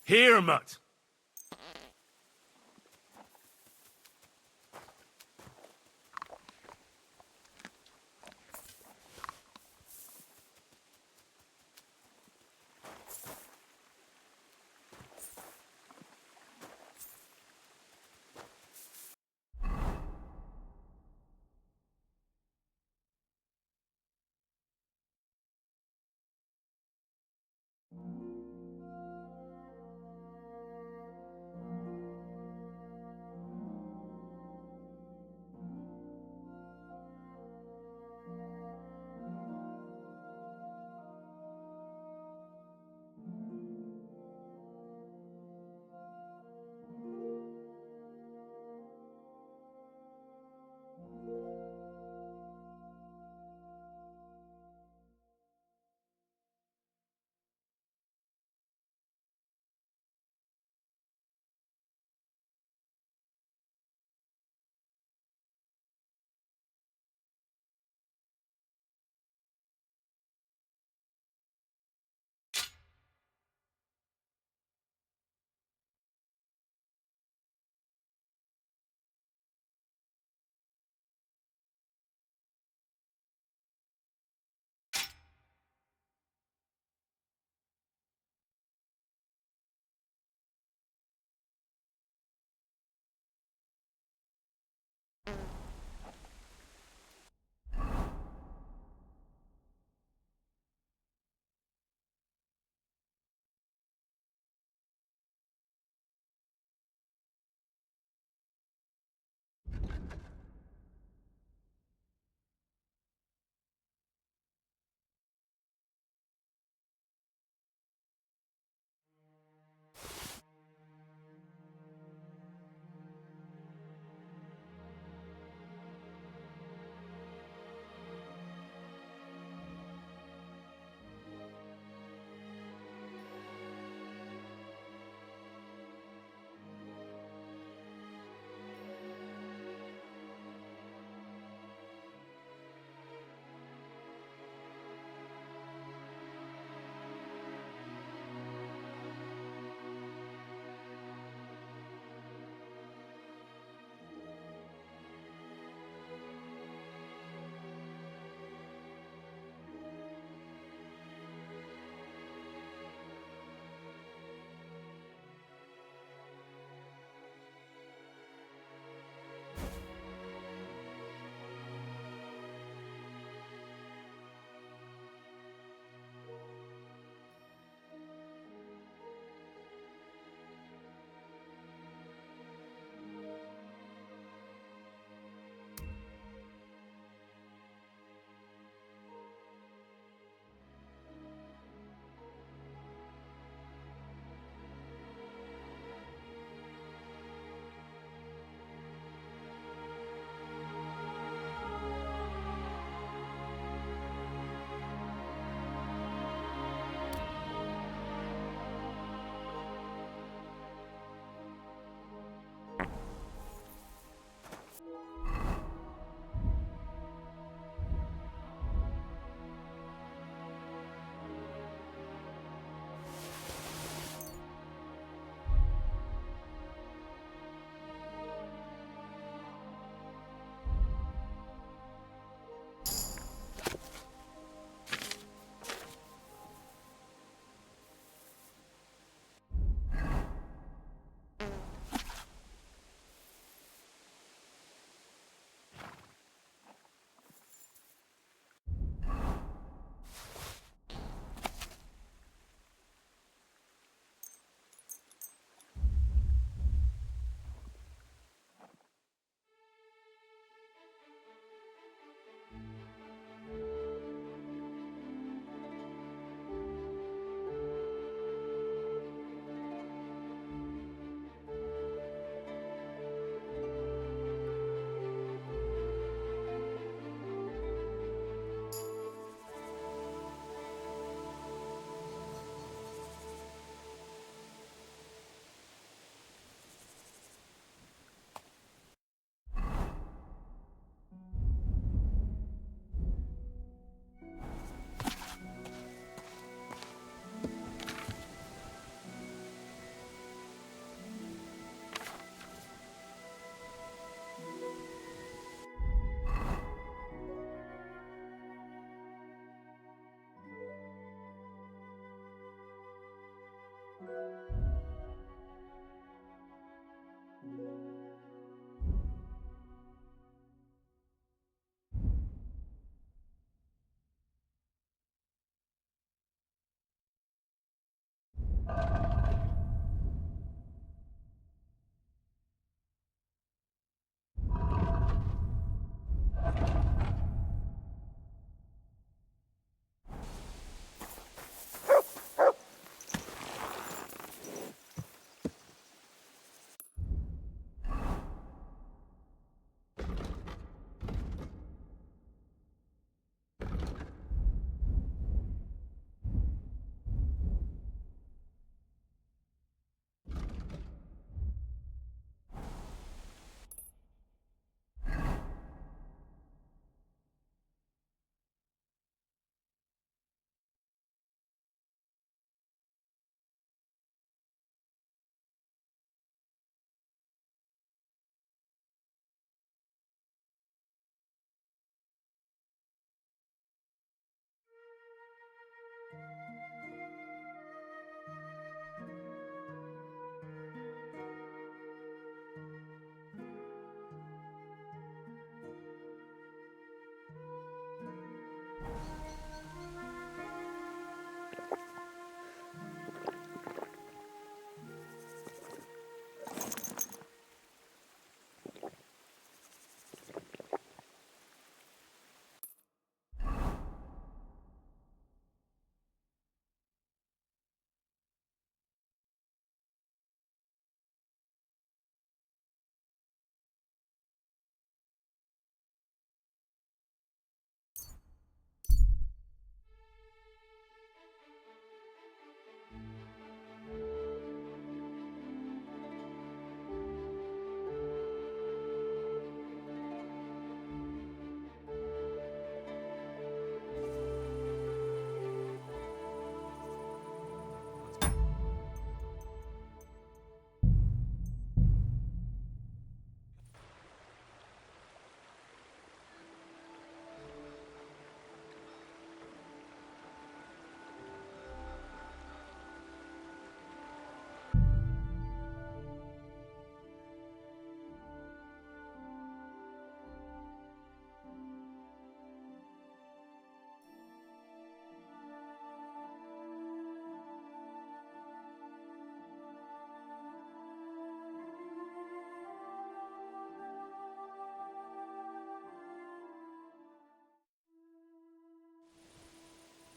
Here, Mutt.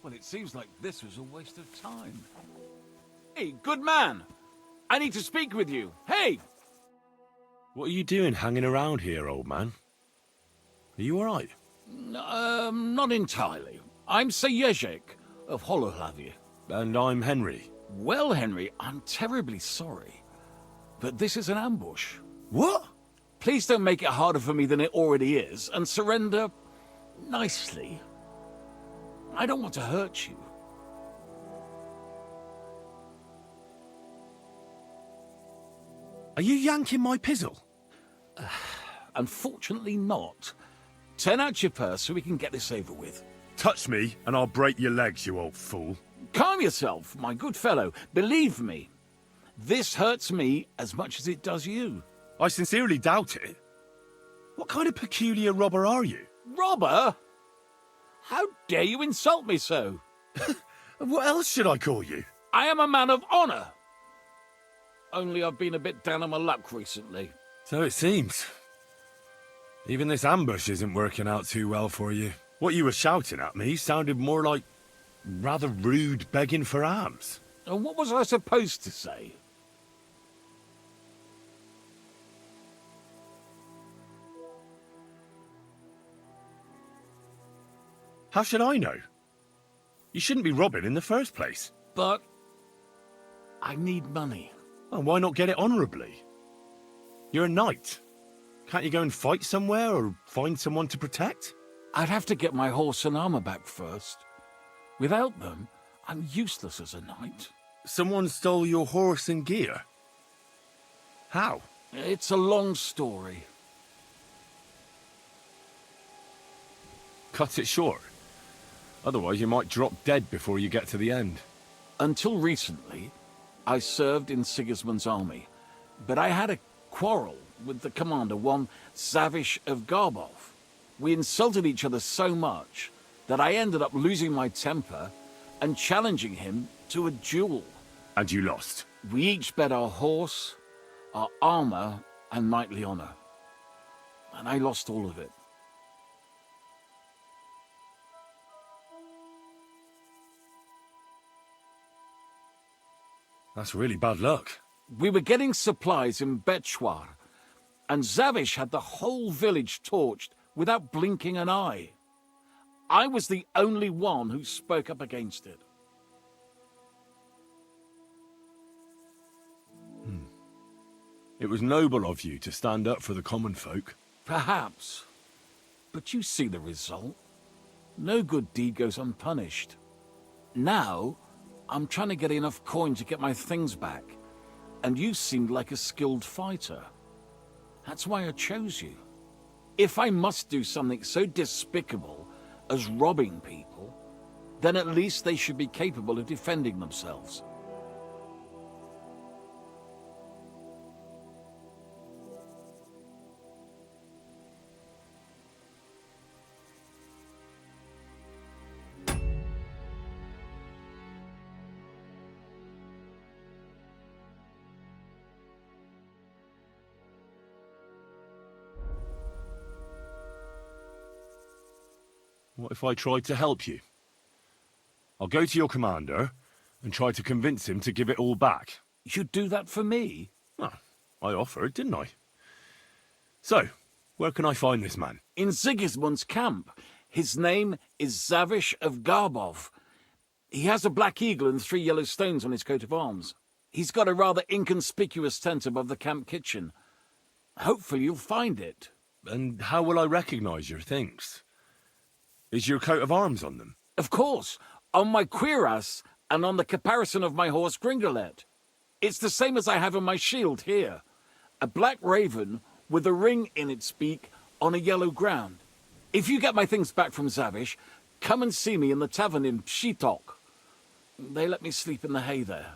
Well, it seems like this was a waste of time. Hey, good man! I need to speak with you. Hey! What are you doing hanging around here, old man? Are you all right? Not entirely. I'm Sir Ježek of Holohlavie. And I'm Henry. Well, Henry, I'm terribly sorry. But this is an ambush. What? Please don't make it harder for me than it already is, and surrender nicely. I don't want to hurt you. Are you yanking my pizzle? Unfortunately not. Turn out your purse so we can get this over with. Touch me, and I'll break your legs, you old fool. Calm yourself, my good fellow. Believe me, this hurts me as much as it does you. I sincerely doubt it. What kind of peculiar robber are you? Robber? How dare you insult me so? What else should I call you? I am a man of honor. Only I've been a bit down on my luck recently. So it seems. Even this ambush isn't working out too well for you. What you were shouting at me sounded more like rather rude begging for alms. And what was I supposed to say? How should I know? You shouldn't be robbing in the first place. But I need money. Well, why not get it honourably? You're a knight. Can't you go and fight somewhere or find someone to protect? I'd have to get my horse and armor back first. Without them, I'm useless as a knight. Someone stole your horse and gear? How? It's a long story. Cut it short. Otherwise you might drop dead before you get to the end. Until recently, I served in Sigismund's army, but I had a quarrel with the commander, one Zavish of Garbov. We insulted each other so much that I ended up losing my temper and challenging him to a duel. And you lost? We each bet our horse, our armor, and knightly honor. And I lost all of it. That's really bad luck. We were getting supplies in Betchwar, and Zavish had the whole village torched without blinking an eye. I was the only one who spoke up against it. It was noble of you to stand up for the common folk. Perhaps. But you see the result. No good deed goes unpunished. Now, I'm trying to get enough coin to get my things back, and you seemed like a skilled fighter. That's why I chose you. If I must do something so despicable as robbing people, then at least they should be capable of defending themselves. What if I tried to help you? I'll go to your commander and try to convince him to give it all back. You'd do that for me? Well, I offered, didn't I? So, where can I find this man? In Sigismund's camp. His name is Zavish of Garbov. He has a black eagle and 3 yellow stones on his coat of arms. He's got a rather inconspicuous tent above the camp kitchen. Hopefully you'll find it. And how will I recognize your things? Is your coat of arms on them? Of course, on my cuirass and on the caparison of my horse Gringolet. It's the same as I have on my shield here. A black raven with a ring in its beak on a yellow ground. If you get my things back from Zavish, come and see me in the tavern in Pshitok. They let me sleep in the hay there.